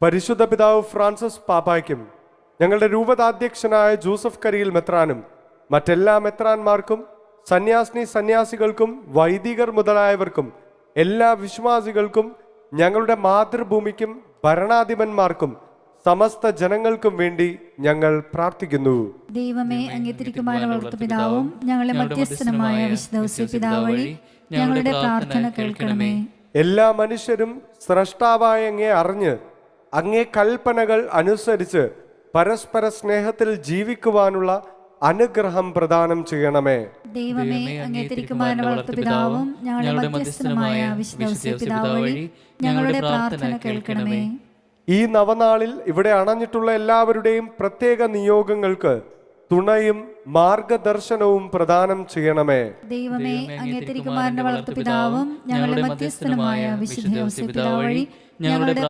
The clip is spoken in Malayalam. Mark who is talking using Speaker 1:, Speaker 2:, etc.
Speaker 1: പരിശുദ്ധ പിതാവ് ഫ്രാൻസിസ് പാപ്പായ്ക്കും ഞങ്ങളുടെ രൂപതാധ്യക്ഷനായ ജോസഫ് കരിയിൽ മെത്രാനും മറ്റെല്ലാ മെത്രാന്മാർക്കും സന്യാസികൾക്കും വൈദികർ മുതലായവർക്കും എല്ലാ വിശ്വാസികൾക്കും ഞങ്ങളുടെ മാതൃഭൂമിക്കും ഭരണാധിപന്മാർക്കും സമസ്ത ജനങ്ങൾക്കും വേണ്ടി ഞങ്ങൾ പ്രാർത്ഥിക്കുന്നു.
Speaker 2: ദൈവമേ, അങ്ങേ തിരുക്കുമാരൻ പിതാവും ഞങ്ങളുടെ മധ്യസ്ഥനുമായ വിശുദ്ധ പിതാവ് വഴി ഞങ്ങളുടെ പ്രാർത്ഥന കേൾക്കണമേ.
Speaker 1: എല്ലാ മനുഷ്യരും സ്രഷ്ടാവായ അങ്ങേ അറിഞ്ഞ് അങ്ങേ കൽപ്പനകൾ അനുസരിച്ച് പരസ്പര സ്നേഹത്തിൽ ജീവിക്കുവാനുള്ള അനുഗ്രഹം പ്രദാനം ചെയ്യണമേ.
Speaker 2: ദൈവമേ, അങ്ങേ തിരുക്കുമാരൻ പിതാവും ഞങ്ങളുടെ മധ്യസ്ഥനുമായ വിശുദ്ധ പിതാവ് വഴി ഞങ്ങളുടെ പ്രാർത്ഥന കേൾക്കണമേ.
Speaker 1: ഈ നവനാളിൽ ഇവിടെ അണഞ്ഞിട്ടുള്ള എല്ലാവരുടെയും പ്രത്യേക നിയോഗങ്ങൾക്ക് തുണയും മാർഗദർശനവും പ്രദാനം ചെയ്യണമേ.
Speaker 2: ദൈവമേ, അങ്ങേ തിരുക്കുമാരൻ പിതാവും ഞങ്ങളുടെ മധ്യസ്ഥനുമായ വിശുദ്ധ പിതാവ് വഴി ഞങ്ങളുടെ